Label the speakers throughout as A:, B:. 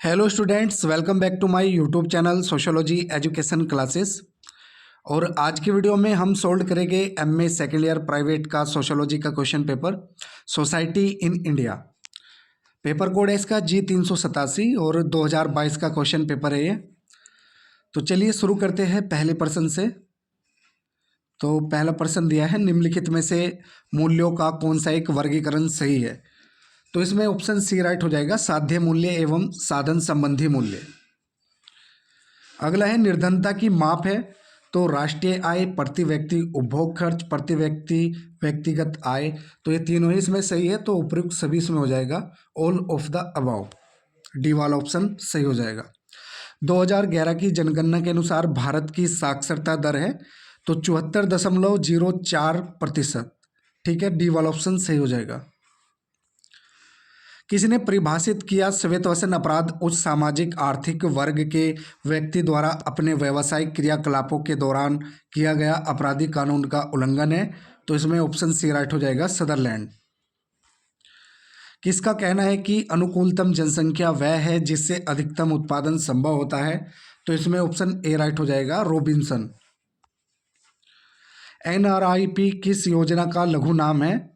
A: Hello students, welcome back to my YouTube channel sociology education classes. और आज की video में हम सोल्व करेंगे एमए सेकेंड ईयर प्राइवेट का सोशियोलॉजी का question paper society in India. Paper code है इसका G387 और 2022 का क्वेश्चन पेपर है ये। तो चलिए शुरू करते हैं पहले प्रश्न से। तो पहला प्रश्न दिया है, निम्नलिखित में से मूल्यों का कौन सा एक वर्गीकरण सही है। तो इसमें ऑप्शन सी राइट हो जाएगा, साध्य मूल्य एवं साधन संबंधी मूल्य। अगला है निर्धनता की माप है, तो राष्ट्रीय आय, प्रति व्यक्ति उपभोग खर्च, प्रति व्यक्ति व्यक्तिगत आय। तो ये तीनों ही इसमें सही है, तो उपयुक्त सभी इसमें हो जाएगा all of the above. D वाला ऑप्शन सही हो जाएगा। 2011 की जनगणना के अनुसार भारत की साक्षरता दर है तो 74.04%। ठीक है, डी वाला ऑप्शन सही हो जाएगा। किसी ने परिभाषित किया श्वेतवसन अपराध उस सामाजिक आर्थिक वर्ग के व्यक्ति द्वारा अपने व्यावसायिक क्रियाकलापों के दौरान किया गया आपराधिक कानून का उल्लंघन है। तो इसमें ऑप्शन सी राइट हो जाएगा, सदरलैंड। किसका कहना है कि अनुकूलतम जनसंख्या वह है जिससे अधिकतम उत्पादन संभव होता है। तो इसमें ऑप्शन ए राइट हो जाएगा, रॉबिन्सन। NREP किस योजना का लघु नाम है।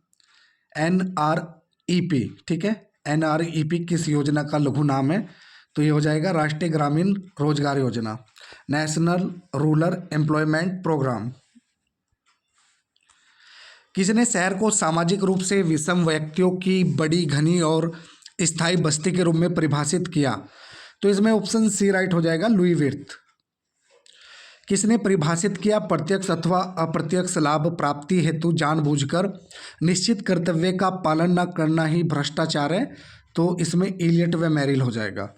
A: NREP, ठीक है, NREP किस योजना का लघु नाम है। तो ये हो जाएगा राष्ट्रीय ग्रामीण रोजगार योजना, नेशनल रूरल एम्प्लॉयमेंट प्रोग्राम। किसने शहर को सामाजिक रूप से विषम व्यक्तियों की बड़ी घनी और स्थायी बस्ती के रूप में परिभाषित किया। तो इसमें ऑप्शन सी राइट हो जाएगा, लुई विर्थ। किसने परिभाषित किया प्रत्यक्ष अथवा अप्रत्यक्ष लाभ प्राप्ति हेतु जानबूझकर निश्चित कर्तव्य का पालन न करना ही भ्रष्टाचार है। तो इसमें इलियट व मैरिल हो जाएगा।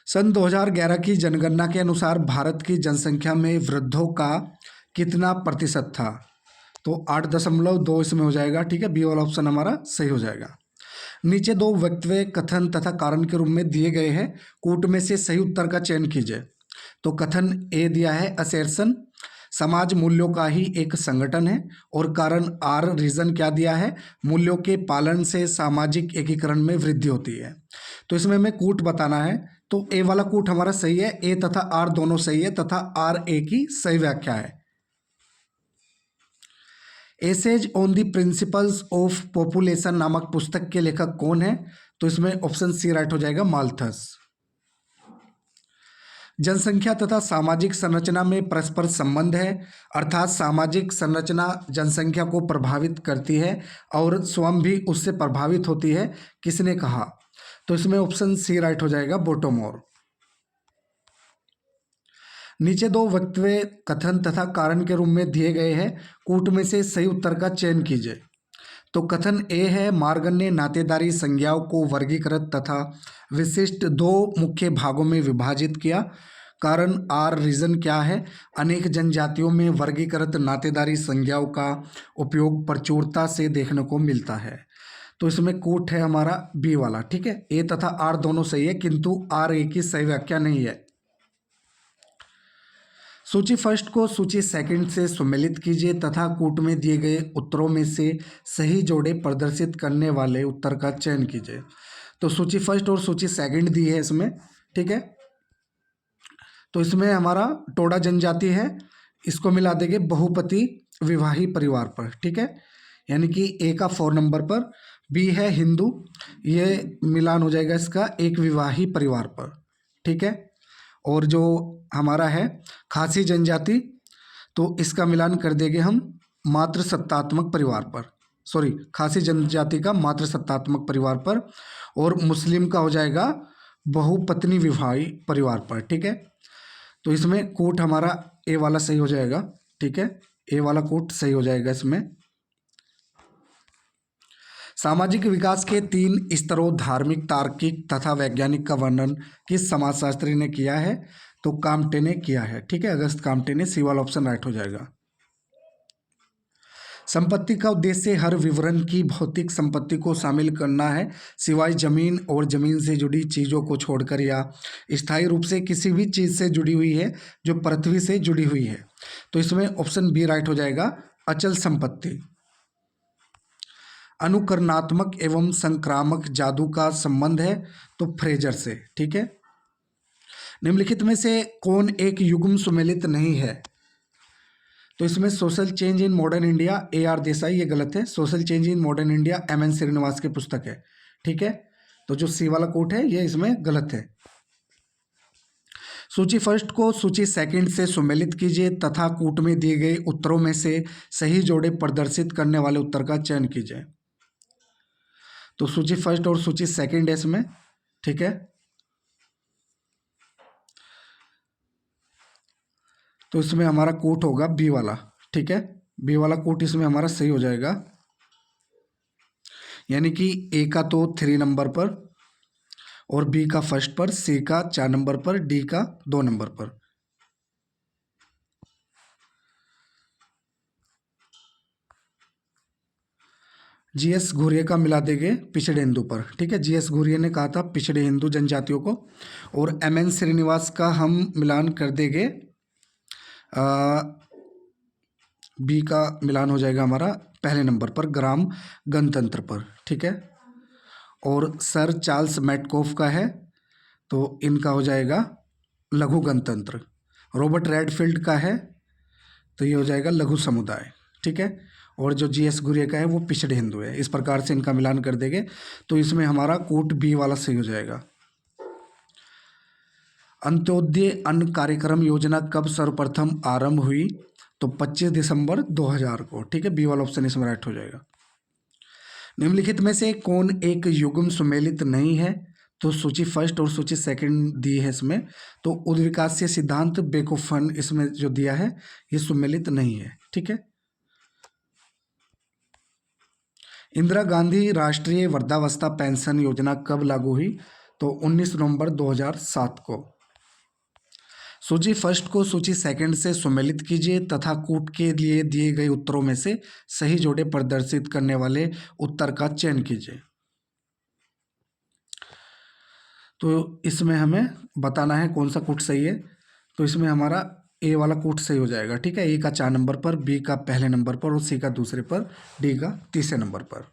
A: सन 2011 की जनगणना के अनुसार भारत की जनसंख्या में वृद्धों का कितना प्रतिशत था। तो 8.2 इसमें हो जाएगा। ठीक है, बी वाला ऑप्शन हमारा सही हो जाएगा। नीचे दो वक्तव्य कथन तथा कारण के रूप में दिए गए हैं, कूट में से सही उत्तर का चयन कीजिए। तो कथन ए दिया है, असर्शन समाज मूल्यों का ही एक संगठन है। और कारण आर, रीजन क्या दिया है, मूल्यों के पालन से सामाजिक एकीकरण में वृद्धि होती है। तो इसमें हमें कूट बताना है, तो ए वाला कूट हमारा सही है, ए तथा आर दोनों सही है तथा आर ए की सही व्याख्या है। Essays on the principles of population नामक पुस्तक के लेखक कौन है। तो इसमें ऑप्शन सी राइट हो जाएगा, माल्थस। जनसंख्या तथा सामाजिक संरचना में परस्पर संबंध है, अर्थात सामाजिक संरचना जनसंख्या को प्रभावित करती है और स्वयं भी उससे प्रभावित होती है। किसने कहा। तो इसमें ऑप्शन सी राइट हो जाएगा, बोटोमोर। नीचे दो वक्तव्य कथन तथा कारण के रूप में दिए गए हैं, कूट में से सही उत्तर का चयन कीजिए। तो कथन ए है, मार्गन ने नातेदारी संज्ञाओं को वर्गीकृत तथा विशिष्ट दो मुख्य भागों में विभाजित किया। कारण आर, रीजन क्या है, अनेक जनजातियों में वर्गीकृत नातेदारी संज्ञाओं का उपयोग प्रचुरता से देखने को मिलता है। तो इसमें कूट है हमारा बी वाला। ठीक है, ए तथा आर दोनों सही है, किंतु आर ए की सही व्याख्या नहीं है। सूची फर्स्ट को सूची सेकंड से सम्मिलित कीजिए तथा कूट में दिए गए उत्तरों में से सही जोड़े प्रदर्शित करने वाले उत्तर का चयन कीजिए। तो सूची फर्स्ट और सूची सेकंड दी है इसमें। ठीक है, तो इसमें हमारा टोडा जनजाति है, इसको मिला देंगे बहुपति विवाही परिवार पर। ठीक है, यानी कि ए का 4 नंबर पर। बी है हिंदू, ये मिलान हो जाएगा इसका एक विवाही परिवार पर। ठीक है, और जो हमारा है खासी जनजाति, तो इसका मिलान कर देंगे हम मातृ सत्तात्मक परिवार पर। सॉरी, खासी जनजाति का मातृ सत्तात्मक परिवार पर। और मुस्लिम का हो जाएगा बहुपत्नी विवाही परिवार पर। ठीक है, तो इसमें कूट हमारा ए वाला सही हो जाएगा। ठीक है, ए वाला कूट सही हो जाएगा इसमें। सामाजिक विकास के 3 स्तरों धार्मिक, तार्किक तथा वैज्ञानिक का वर्णन किस समाजशास्त्री ने किया है। तो काम्टे ने किया है। ठीक है, अगस्त काम्टे ने, सी वाला ऑप्शन राइट हो जाएगा। संपत्ति का उद्देश्य हर विवरण की भौतिक संपत्ति को शामिल करना है, सिवाय जमीन और जमीन से जुड़ी चीज़ों को छोड़कर, या स्थायी रूप से किसी भी चीज़ से जुड़ी हुई है जो पृथ्वी से जुड़ी हुई है। तो इसमें ऑप्शन बी राइट हो जाएगा, अचल संपत्ति। अनुकरणात्मक एवं संक्रामक जादू का संबंध है, तो फ्रेजर से। ठीक है। निम्नलिखित में से कौन एक युग्म सुमेलित नहीं है? तो इसमें social change in modern India AR देसाई, ये गलत है। Social change in modern India MN Srinivas की पुस्तक है। ठीक है। तो जो सी वाला कोट है ये इसमें गलत है। सूची फर्स्ट को सूची सेकंड से सुमेलित कीजिए तथा कूट में दिए गए उत्तरों में से सही जोड़े प्रदर्शित करने वाले उत्तर का चयन कीजिए। तो सूची फर्स्ट और सूची सेकंड है इसमें। ठीक है। तो इसमें हमारा कोट होगा बी वाला। ठीक है। बी वाला कोट इसमें हमारा सही हो जाएगा, यानी कि ए का तो 3 नंबर पर और बी का फर्स्ट पर, सी का 4 नंबर पर, डी का 2 नंबर पर। GS घुरिये का मिला देंगे पिछड़े हिंदू पर। ठीक है। GS घुरिये ने कहा था पिछड़े हिंदू जनजातियों को, और MN श्रीनिवास का हम मिलान कर देंगे, बी का मिलान हो जाएगा हमारा पहले नंबर पर ग्राम गणतंत्र पर। ठीक है। और सर चार्ल्स मैटकॉफ का है, तो इनका हो जाएगा लघु गणतंत्र। रॉबर्ट रेडफील्ड का है, तो ये हो जाएगा लघु समुदाय। ठीक है। और जो GS घुरिये का है वो पिछड़े हिंदू है। इस प्रकार से इनका मिलान कर देंगे, तो इसमें हमारा कोट बी वाला सही हो जाएगा। अंत्योदय अन्न कार्यक्रम योजना कब सर्वप्रथम आरंभ हुई? तो 25 दिसंबर 2000 को। ठीक है। बी वाला ऑप्शन इसमें राइट हो जाएगा। निम्नलिखित में से कौन एक युग्म सुमेलित नहीं है? तो सूची फर्स्ट और सूची सेकंड दी है इसमें। तो उद्विकासीय सिद्धांत बेकोफन इसमें जो दिया है ये सुमेलित नहीं है। ठीक है। इंदिरा गांधी राष्ट्रीय वृद्धावस्था पेंशन योजना कब लागू हुई? तो 19 नवंबर 2007 को। सूची फर्स्ट को सूची सेकंड से सुमेलित कीजिए तथा कूट के लिए दिए गए उत्तरों में से सही जोड़े प्रदर्शित करने वाले उत्तर का चयन कीजिए। तो इसमें हमें बताना है कौन सा कूट सही है। तो इसमें हमारा ए वाला कूट सही हो जाएगा। ठीक है। ए का 4 नंबर पर, बी का पहले नंबर पर और सी का दूसरे पर, डी का तीसरे नंबर पर।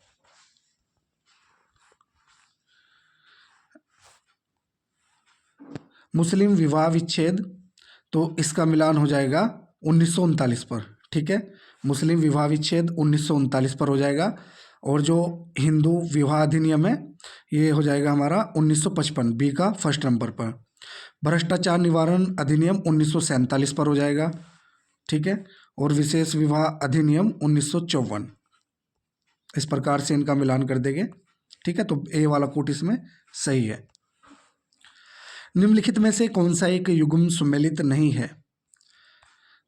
A: मुस्लिम विवाह विच्छेद, तो इसका मिलान हो जाएगा 1939 पर। ठीक है। मुस्लिम विवाह विच्छेद 1939 पर हो जाएगा। और जो हिंदू विवाह अधिनियम है ये हो जाएगा हमारा 1955, बी का फर्स्ट नंबर पर। भ्रष्टाचार निवारण अधिनियम 1947 पर हो जाएगा। ठीक है। और विशेष विवाह अधिनियम 1954। इस प्रकार से इनका मिलान कर देंगे। ठीक है। तो ए वाला कोट इसमें सही है। निम्नलिखित में से कौन सा एक युग्म सुमेलित नहीं है?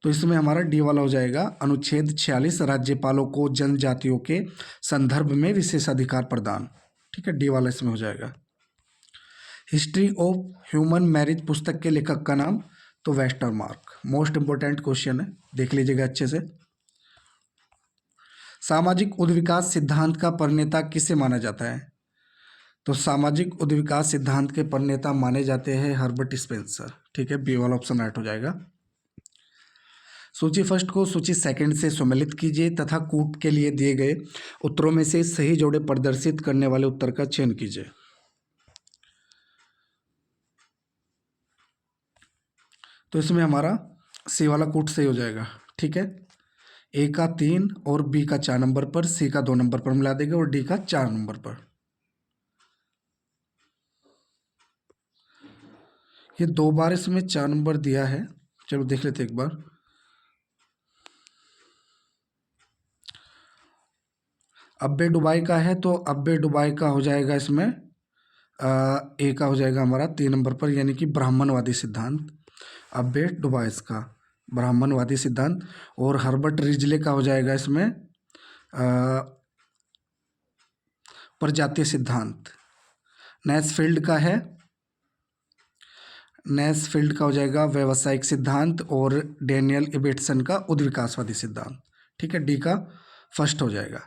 A: तो इसमें हमारा डी वाला हो जाएगा अनुच्छेद 46 राज्यपालों को जनजातियों के संदर्भ में विशेषाधिकार प्रदान। ठीक है। डी वाला इसमें हो जाएगा। हिस्ट्री ऑफ ह्यूमन मैरिज पुस्तक के लेखक का नाम? तो वेस्टरमार्क। मोस्ट इंपोर्टेंट क्वेश्चन है, देख लीजिएगा अच्छे से। सामाजिक उद्विकास सिद्धांत का प्रणेता किसे माना जाता है? तो सामाजिक उद्विकास सिद्धांत के प्रणेता माने जाते हैं हर्बर्ट स्पेंसर। ठीक है। बी वाला ऑप्शन राइट हो जाएगा। सूची फर्स्ट को सूची सेकंड से सुमेलित कीजिए तथा कूट के लिए दिए गए उत्तरों में से सही जोड़े प्रदर्शित करने वाले उत्तर का चयन कीजिए। तो इसमें हमारा सी वाला कूट सही हो जाएगा। ठीक है। ए का 3 और बी का 4 नंबर पर, सी का 2 नंबर पर मिला देंगे और डी का 4 नंबर पर। ये 2 बार इसमें 4 नंबर दिया है। चलो देख लेते एक बार। अब्बे डुबाई का है, तो अब्बे डुबाई का हो जाएगा इसमें ए का हो जाएगा हमारा 3 नंबर पर, यानी कि ब्राह्मणवादी सिद्धांत। अब्बे डुबाइस का ब्राह्मणवादी सिद्धांत। और हर्बर्ट रिजले का हो जाएगा इसमें प्रजातीय सिद्धांत। नैसफील्ड का है, नैसफील्ड का हो जाएगा व्यावसायिक सिद्धांत। और डेनियल इबेटसन का उद्विकासवादी सिद्धांत। ठीक है। डी का फर्स्ट हो जाएगा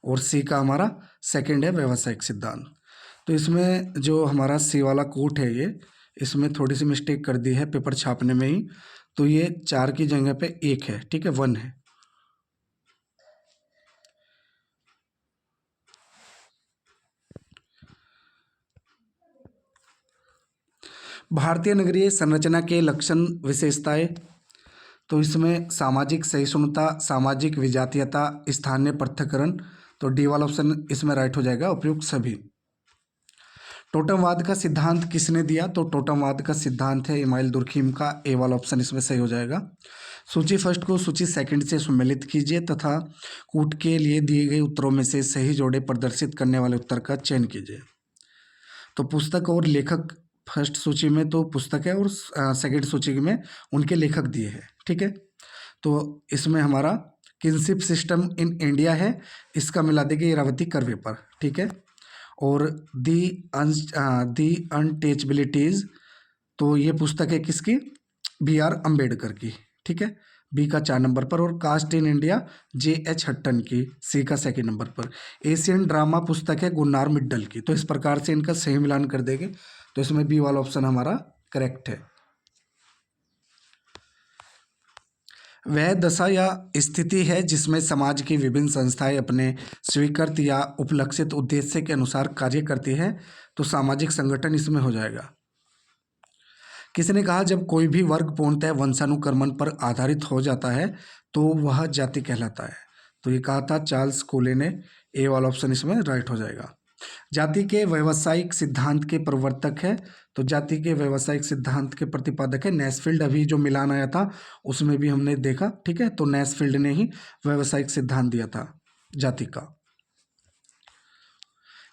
A: और सी का हमारा सेकंड है व्यावसायिक सिद्धांत। तो इसमें जो हमारा सी वाला कोट है ये इसमें थोड़ी सी मिस्टेक कर दी है पेपर छापने में ही। तो ये 4 की जगह पे 1 है। ठीक है। 1 है। भारतीय नगरीय संरचना के लक्षण विशेषताएं, तो इसमें सामाजिक सहिष्णुता, सामाजिक विजातीयता, स्थानीय पृथक्करण, तो डी वाला ऑप्शन इसमें राइट हो जाएगा, उपयुक्त सभी। टोटमवाद का सिद्धांत किसने दिया? तो टोटमवाद का सिद्धांत है इमाइल दुर्खीम का, ए वाला ऑप्शन इसमें सही हो जाएगा। सूची फर्स्ट को सूची सेकंड से सम्मिलित कीजिए तथा कूट के लिए दिए गए उत्तरों में से सही जोड़े प्रदर्शित करने वाले उत्तर का चयन कीजिए। तो पुस्तक और लेखक फर्स्ट सूची में तो पुस्तक है और सेकंड सूची में उनके लेखक दिए हैं, ठीक है। तो इसमें हमारा किनशिप सिस्टम इन इंडिया है, इसका मिला देंगे इरावती कर्वे पर, ठीक है। और दी अनटचबिलिटीज, तो ये पुस्तक है किसकी? B.R. अम्बेडकर की, ठीक है, बी का 4 नंबर पर। और cast in India J.H. Hutton की, सी का 2 नंबर पर। एशियन ड्रामा पुस्तक है गुन्नार मिड्डल की। तो इस प्रकार से इनका सही मिलान कर देंगे, तो इसमें बी वाला ऑप्शन हमारा करेक्ट है। वह दशा या स्थिति है जिसमें समाज की विभिन्न संस्थाएं अपने स्वीकृत या उपलक्षित उद्देश्य के अनुसार कार्य करती है, तो सामाजिक संगठन इसमें हो जाएगा। किसने कहा जब कोई भी वर्ग पूर्णतः वंशानुक्रमण पर आधारित हो जाता है तो वह जाति कहलाता है? तो ये कहा था चार्ल्स कोले ने, ए वाला ऑप्शन इसमें राइट हो जाएगा। जाति के व्यावसायिक सिद्धांत के प्रवर्तक है, तो जाति के व्यावसायिक सिद्धांत के प्रतिपादक है नैसफील्ड। अभी जो मिलान आया था उसमें भी हमने देखा, ठीक है, तो नैसफील्ड ने ही व्यावसायिक सिद्धांत दिया था जाति का।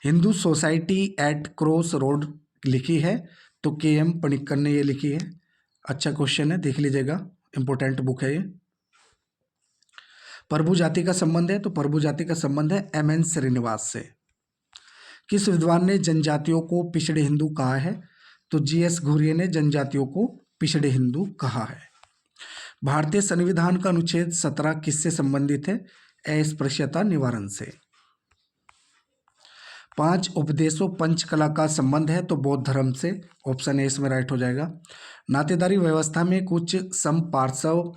A: Hindu society at cross road लिखी है, तो KM पणिक्कर ने ये लिखी है। अच्छा क्वेश्चन है, देख लीजिएगा, इंपॉर्टेंट बुक है ये। प्रभु जाति का संबंध है, तो प्रभु जाति का संबंध है MN श्रीनिवास से। किस विद्वान ने जनजातियों को पिछड़े हिंदू कहा है? तो GS घुरिये ने जनजातियों को पिछड़े हिंदू कहा है। भारतीय संविधान का अनुच्छेद 17 किससे संबंधित है? अस्पृश्यता निवारण से। 5 उपदेशों पंचकला का संबंध है, तो बौद्ध धर्म से, ऑप्शन ए इसमें राइट हो जाएगा। नातेदारी व्यवस्था में कुछ समपार्श्व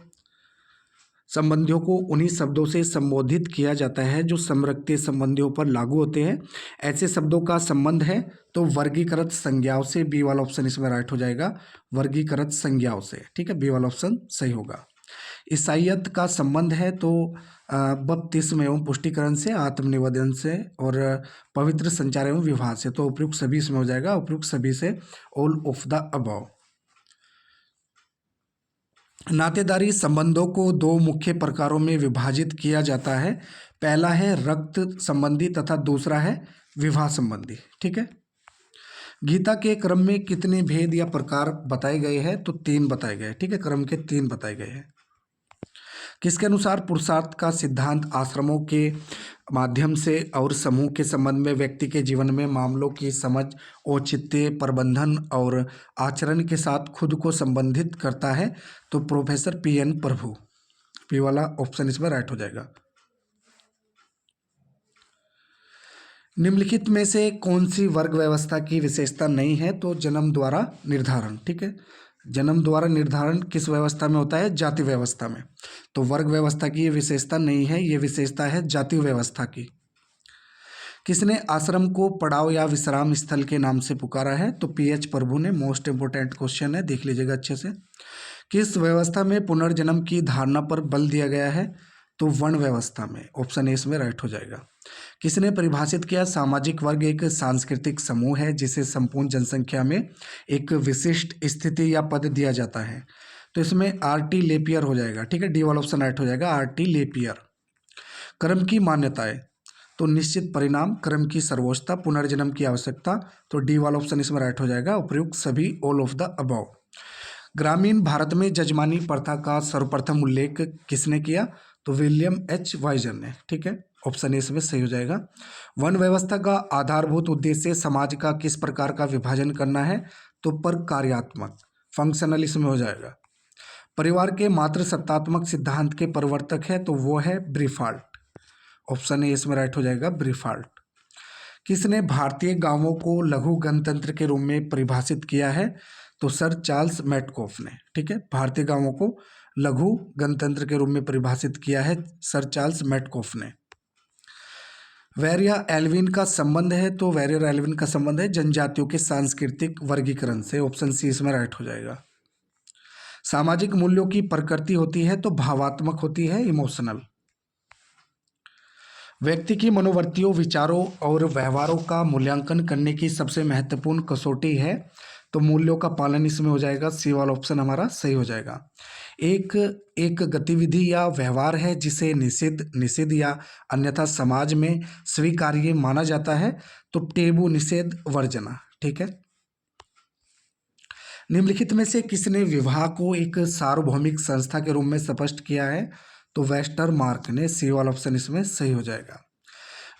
A: संबंधियों को उन्हीं शब्दों से संबोधित किया जाता है जो समरक्तीय संबंधियों पर लागू होते हैं। ऐसे शब्दों का संबंध है तो वर्गीकृत संज्ञाओं से, बी वाला ऑप्शन इसमें राइट हो जाएगा, वर्गीकृत संज्ञाओं से, ठीक है, बी वाला ऑप्शन सही होगा। ईसाइयत का संबंध है तो बपतिस्म एवं पुष्टिकरण से, आत्मनिवेदन से और पवित्र संचार एवं विवाह से, तो उपयुक्त सभी इसमें हो जाएगा, उपयुक्त सभी से, ऑल ऑफ द अबव। नातेदारी संबंधों को 2 मुख्य प्रकारों में विभाजित किया जाता है। पहला है रक्त संबंधी तथा दूसरा है विवाह संबंधी, ठीक है। गीता के क्रम में कितने भेद या प्रकार बताए गए हैं? तो 3 बताए गए, ठीक है, क्रम के 3 बताए गए हैं। किसके अनुसार पुरुषार्थ का सिद्धांत आश्रमों के माध्यम से और समूह के संबंध में व्यक्ति के जीवन में मामलों की समझ, औचित्य, प्रबंधन और आचरण के साथ खुद को संबंधित करता है? तो प्रोफेसर PN प्रभु, पी वाला ऑप्शन इसमें राइट हो जाएगा। निम्नलिखित में से कौन सी वर्ग व्यवस्था की विशेषता नहीं है? तो जन्म द्वारा निर्धारण, ठीक है, जन्म द्वारा निर्धारण किस व्यवस्था में होता है? जाति व्यवस्था में। तो वर्ग व्यवस्था की ये विशेषता नहीं है, ये विशेषता है जाति व्यवस्था की। किसने आश्रम को पड़ाव या विश्राम स्थल के नाम से पुकारा है? तो PH प्रभु ने। मोस्ट इंपोर्टेंट क्वेश्चन है, देख लीजिएगा अच्छे से। किस व्यवस्था में पुनर्जन्म की धारणा पर बल दिया गया है? तो वर्ण व्यवस्था में, ऑप्शन ए इसमें राइट हो जाएगा। किसने परिभाषित किया सामाजिक वर्ग एक सांस्कृतिक समूह है जिसे संपूर्ण जनसंख्या में एक विशिष्ट स्थिति या पद दिया जाता है? तो इसमें RT लेपियर हो जाएगा, ठीक है, डी वाला ऑप्शन राइट हो जाएगा, RT लेपियर। कर्म की मान्यताएं, तो निश्चित परिणाम, क्रम की सर्वोच्चता, पुनर्जन्म की आवश्यकता, तो डी वाला ऑप्शन इसमें राइट हो जाएगा, उपयुक्त सभी, ऑल ऑफ द अबव। ग्रामीण भारत में जजमानी प्रथा का सर्वप्रथम उल्लेख किसने किया? तो विलियम H वाइजर ने, ठीक है, ऑप्शन ए इसमें सही हो जाएगा। वन व्यवस्था का आधारभूत उद्देश्य समाज का किस प्रकार का विभाजन करना है? तो प्रकार्यात्मक, फंक्शनल इसमें हो जाएगा। परिवार के मातृ सत्तात्मक सिद्धांत के प्रवर्तक है तो वो है ब्रीफाल्ट, ऑप्शन ए इसमें राइट हो जाएगा, ब्रीफाल्ट। किसने भारतीय गांवों को लघु गणतंत्र के रूप में परिभाषित किया है? तो सर चार्ल्स मैटकॉफ ने, ठीक है, भारतीय गांवों को लघु गणतंत्र के रूप में परिभाषित किया है सर चार्ल्स मैटकॉफ ने। वेरिया एल्विन का संबंध है, तो वेरियर एल्विन का संबंध है जनजातियों के सांस्कृतिक वर्गीकरण से। ऑप्शन सी इसमें राइट हो जाएगा। सामाजिक मूल्यों की प्रकृति होती है तो भावात्मक होती है, इमोशनल। व्यक्ति की मनोवृत्तियों, विचारों और व्यवहारों का मूल्यांकन करने की सबसे महत्वपूर्ण कसौटी है, तो मूल्यों का पालन इसमें हो जाएगा। सी वाला ऑप्शन हमारा सही हो जाएगा। एक एक गतिविधि या व्यवहार है जिसे निषिद्ध या अन्यथा समाज में स्वीकार्य माना जाता है, तो टेबू, निषेध, वर्जना। ठीक है। निम्नलिखित में से किसने विवाह को एक सार्वभौमिक संस्था के रूप में स्पष्ट किया है, तो वेस्टरमार्क ने। सी वाला ऑप्शन इसमें सही हो जाएगा।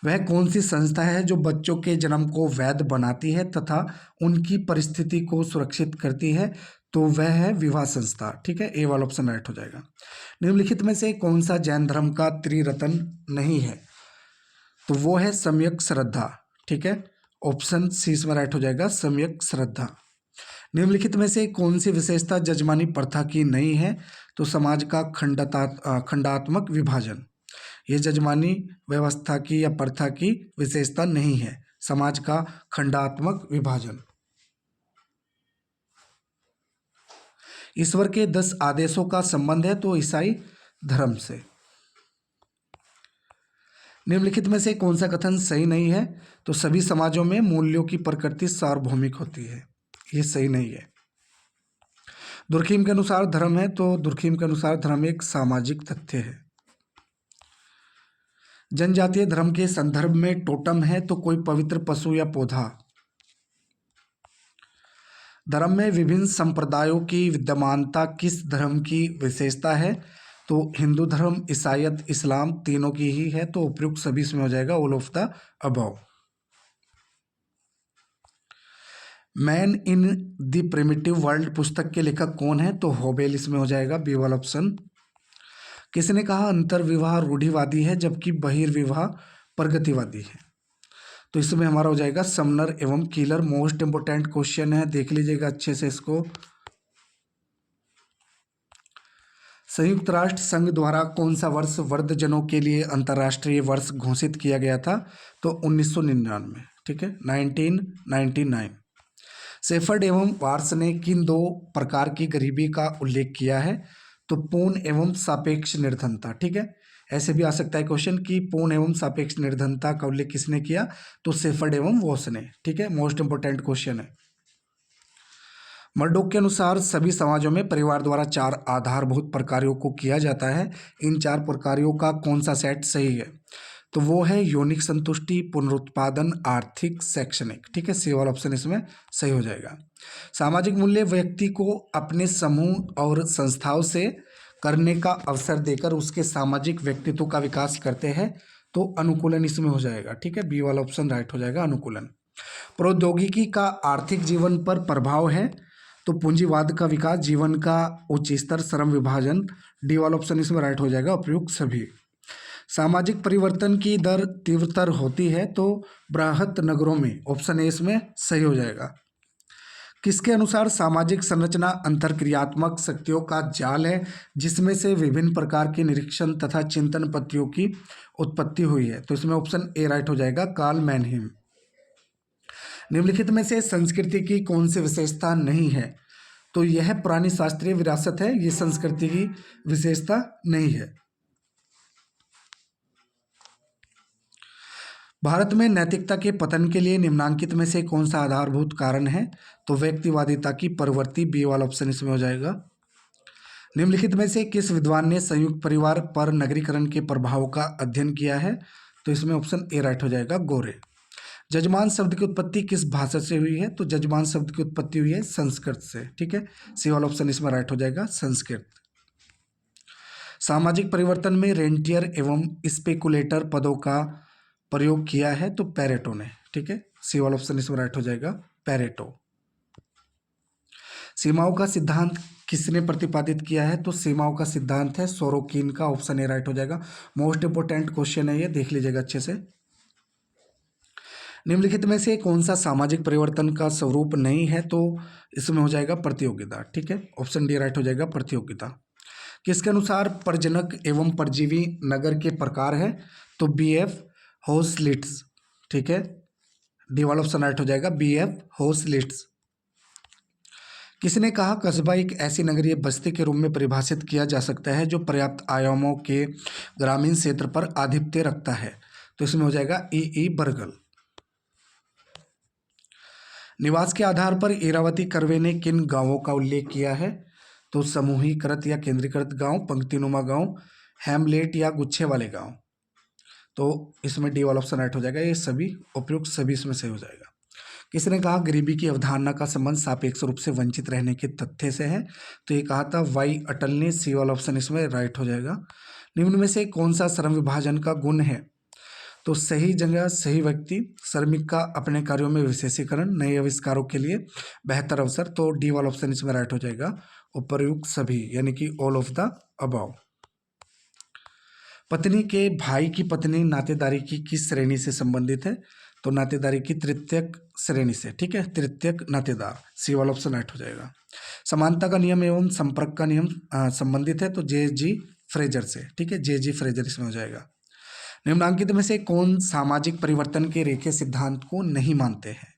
A: वह कौन सी संस्था है जो बच्चों के जन्म को वैध बनाती है तथा उनकी परिस्थिति को सुरक्षित करती है, तो वह है विवाह संस्था। ठीक है, ए वाला ऑप्शन राइट हो जाएगा। निम्नलिखित में से कौन सा जैन धर्म का त्रिरत्न नहीं है, तो वो है सम्यक श्रद्धा। ठीक है, ऑप्शन सी इसमें राइट हो जाएगा, सम्यक श्रद्धा। निम्नलिखित में से कौन सी विशेषता जजमानी प्रथा की नहीं है, तो समाज का खंडात्मक विभाजन। ये जजमानी व्यवस्था की या प्रथा की विशेषता नहीं है, समाज का खंडात्मक विभाजन। ईश्वर के 10 आदेशों का संबंध है, तो ईसाई धर्म से। निम्नलिखित में से कौन सा कथन सही नहीं है, तो सभी समाजों में मूल्यों की प्रकृति सार्वभौमिक होती है, ये सही नहीं है। दुर्खिम के अनुसार धर्म है, तो दुर्खिम के अनुसार धर्म एक सामाजिक तथ्य है। जनजातीय धर्म के संदर्भ में टोटम है, तो कोई पवित्र पशु या पौधा। धर्म में विभिन्न संप्रदायों की विद्यमानता किस धर्म की विशेषता है, तो हिंदू धर्म, ईसाईयत, इस्लाम, तीनों की ही है, तो उपयुक्त सभी इसमें हो जाएगा, all of the above. Man in the primitive world पुस्तक के लेखक कौन है, तो होबेल इसमें हो जाएगा, बी वाला ऑप्शन। किसने कहा अंतर्विवाह रूढ़िवादी है जबकि बहिर्विवाह प्रगतिवादी है, तो इसमें हमारा हो जाएगा समनर एवं कीलर। मोस्ट इंपोर्टेंट क्वेश्चन है, देख लीजिएगा अच्छे से इसको। संयुक्त राष्ट्र संघ द्वारा कौन सा वर्ष वृद्धजनों के लिए अंतर्राष्ट्रीय वर्ष घोषित किया गया था, तो 1999। ठीक है, 1999। सेफर्ड एवं वार्स ने किन दो प्रकार की गरीबी का उल्लेख किया है, तो पूर्ण एवं सापेक्ष निर्धनता। ठीक है, ऐसे भी आ सकता है क्वेश्चन कि पूर्ण एवं सापेक्ष निर्धनता का उल्लेख किसने किया, तो सेफर्ड एवं वॉस ने। ठीक है, मोस्ट इंपोर्टेंट क्वेश्चन है। मर्डोक के अनुसार सभी समाजों में परिवार द्वारा 4 आधारभूत प्रकारों को किया जाता है। इन 4 प्रकारों का कौन सा सेट सही है, तो वो है यौनिक संतुष्टि, पुनरुत्पादन, आर्थिक, शैक्षणिक। ठीक है, सी वाला ऑप्शन इसमें सही हो जाएगा। सामाजिक मूल्य व्यक्ति को अपने समूह और संस्थाओं से करने का अवसर देकर उसके सामाजिक व्यक्तित्व का विकास करते हैं, तो अनुकूलन इसमें हो जाएगा। ठीक है, बी वाला ऑप्शन राइट हो जाएगा, अनुकूलन। प्रौद्योगिकी का आर्थिक जीवन पर प्रभाव है, तो पूंजीवाद का विकास, जीवन का उच्च स्तर, श्रम विभाजन। डी वाला ऑप्शन इसमें राइट हो जाएगा, उपयुक्त सभी। सामाजिक परिवर्तन की दर तीव्रतर होती है, तो बृहत नगरों में। ऑप्शन ए इसमें सही हो जाएगा। किसके अनुसार सामाजिक संरचना अंतरक्रियात्मक शक्तियों का जाल है जिसमें से विभिन्न प्रकार के निरीक्षण तथा चिंतन पत्तियों की उत्पत्ति हुई है, तो इसमें ऑप्शन ए राइट हो जाएगा, कार्ल मैनहीम। निम्नलिखित में से संस्कृति की कौन सी विशेषता नहीं है, तो यह पुरानी शास्त्रीय विरासत है, ये संस्कृति की विशेषता नहीं है। भारत में नैतिकता के पतन के लिए निम्नांकित में से कौन सा आधारभूत कारण है, तो व्यक्तिवादिता की प्रवृत्ति। बी वाला ऑप्शन इसमें हो जाएगा। निम्नलिखित में से किस विद्वान ने संयुक्त परिवार पर नगरीकरण के प्रभाव का अध्ययन किया है, तो इसमें ऑप्शन ए राइट हो जाएगा, गोरे। जजमान शब्द की उत्पत्ति किस भाषा से हुई है, तो जजमान शब्द की उत्पत्ति हुई है संस्कृत से। ठीक है, सी वाला ऑप्शन इसमें राइट हो जाएगा, संस्कृत। सामाजिक परिवर्तन में रेंटियर एवं स्पेकुलेटर पदों का प्रयोग किया है, तो पेरेटो ने। ठीक है, सी वाला ऑप्शन इसमें राइट हो जाएगा, पेरेटो। सीमाओं का सिद्धांत किसने प्रतिपादित किया है, तो सीमाओं का सिद्धांत है सोरोकिन का। ऑप्शन ए राइट हो जाएगा। मोस्ट इंपोर्टेंट क्वेश्चन है ये, देख लीजिएगा अच्छे से। निम्नलिखित में से कौन सा सामाजिक परिवर्तन का स्वरूप नहीं है, तो इसमें हो जाएगा प्रतियोगिता। ठीक है, ऑप्शन डी राइट हो जाएगा, प्रतियोगिता। किसके अनुसार प्रजनक एवं परजीवी नगर के प्रकार है, तो बीएफ होस्लिट्स, ठीक है, डी वाला ऑप्शन राइट हो जाएगा, BF होस्लिट्स। किसने कहा कस्बा एक ऐसी नगरीय बस्ती के रूप में परिभाषित किया जा सकता है जो पर्याप्त आयामों के ग्रामीण क्षेत्र पर आधिपत्य रखता है? तो इसमें हो जाएगा ई बर्गल। निवास के आधार पर इरावती कर्वे ने किन गांवों का उल्लेख किया है? तो समूहीकृत या केंद्रीकृत गांव, पंक्तिनुमा गांव, हैमलेट या गुच्छे वाले गांव। तो इसमें डी वाला ऑप्शन राइट हो जाएगा, ये सभी उपयुक्त सभी इसमें सही हो जाएगा। किसने कहा गरीबी की अवधारणा का संबंध सापेक्ष रूप से वंचित रहने के तथ्य से है? तो ये कहा था वाई अटल ने, सी वाला ऑप्शन इसमें राइट हो जाएगा। निम्न में से कौन सा श्रम विभाजन का गुण है? तो सही जगह सही व्यक्ति, श्रमिक का अपने कार्यों में विशेषीकरण, नए आविष्कारों के लिए बेहतर अवसर। तो डी वाला ऑप्शन इसमें राइट हो जाएगा, उपयुक्त सभी, यानी कि ऑल ऑफ द अबव। पत्नी के भाई की पत्नी नातेदारी की किस श्रेणी से संबंधित है? तो नातेदारी की तृतीयक श्रेणी से, ठीक है, तृतीयक नातेदार, सी वाला ऑप्शन राइट हो जाएगा। समानता का नियम एवं संपर्क का नियम संबंधित है, तो जे.जी. फ्रेजर से, ठीक है, जे.जी. फ्रेजर इसमें हो जाएगा। निम्नांकित में से कौन सामाजिक परिवर्तन के रेखे सिद्धांत को नहीं मानते हैं?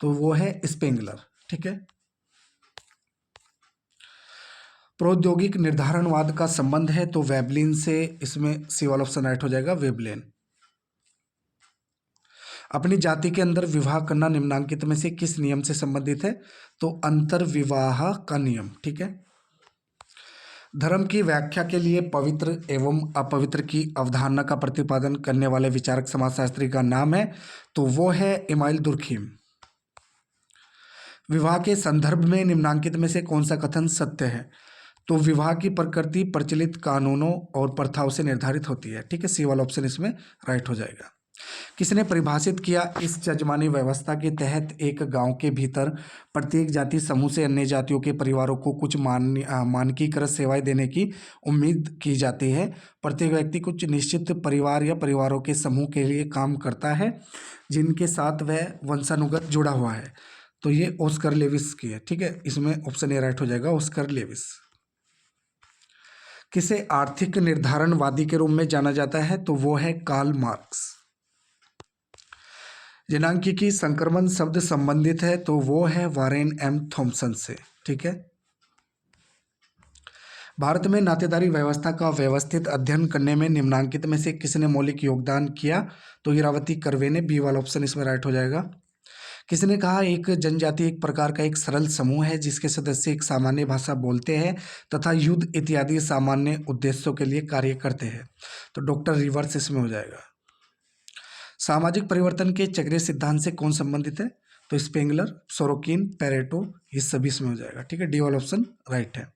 A: तो वो है स्पेंगलर, ठीक है। प्रौद्योगिक निर्धारणवाद का संबंध है, तो वेबलिन से, इसमें सी वाला ऑप्शन राइट हो जाएगा, वेबलिन। अपनी जाति के अंदर विवाह करना निम्नांकित में से किस नियम से संबंधित है? तो अंतर्विवाह का नियम, ठीक है। धर्म की व्याख्या के लिए पवित्र एवं अपवित्र की अवधारणा का प्रतिपादन करने वाले विचारक समाजशास्त्री का नाम है, तो वो है इमाइल दुर्खीम। विवाह के संदर्भ में निम्नांकित में से कौन सा कथन सत्य है? तो विवाह की प्रकृति प्रचलित कानूनों और प्रथाओं से निर्धारित होती है, ठीक है, सी वाला ऑप्शन इसमें राइट हो जाएगा। किसने परिभाषित किया इस जजमानी व्यवस्था के तहत एक गांव के भीतर प्रत्येक जाति समूह से अन्य जातियों के परिवारों को कुछ मानकीकृत सेवाएं देने की उम्मीद की जाती है? प्रत्येक व्यक्ति कुछ निश्चित परिवार या परिवारों के समूह के लिए काम करता है जिनके साथ वह वंशानुगत जुड़ा हुआ है। तो ये ऑस्कर लेविस की है, ठीक है, इसमें ऑप्शन ए राइट हो जाएगा, ऑस्कर लेविस। किसे आर्थिक निर्धारणवादी के रूप में जाना जाता है? तो वो है कार्ल मार्क्स। जनांकिकी संक्रमण शब्द संबंधित है, तो वो है वारेन एम थॉमसन से, ठीक है। भारत में नातेदारी व्यवस्था का व्यवस्थित अध्ययन करने में निम्नांकित में से किसने मौलिक योगदान किया? तो इरावती कर्वे ने, बी वाला ऑप्शन इसमें राइट हो जाएगा। किसने कहा एक जनजाति एक प्रकार का एक सरल समूह है जिसके सदस्य एक सामान्य भाषा बोलते हैं तथा युद्ध इत्यादि सामान्य उद्देश्यों के लिए कार्य करते हैं? तो डॉक्टर रिवर्स इसमें हो जाएगा। सामाजिक परिवर्तन के चक्रीय सिद्धांत से कौन संबंधित है? तो स्पेंगलर, सोरोकिन, पेरेटो, ये सभी इसमें हो जाएगा, ठीक है, डी वाला ऑप्शन राइट है।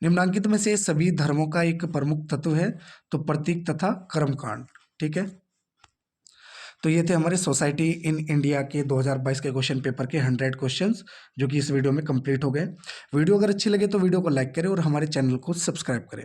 A: निम्नांकित में से सभी धर्मों का एक प्रमुख तत्व है, तो प्रतीक तथा कर्मकांड, ठीक है। तो ये थे हमारे सोसाइटी इन इंडिया के 2022 के क्वेश्चन पेपर के 100 क्वेश्चंस जो कि इस वीडियो में कंप्लीट हो गए। वीडियो अगर अच्छी लगे तो वीडियो को लाइक करें और हमारे चैनल को सब्सक्राइब करें।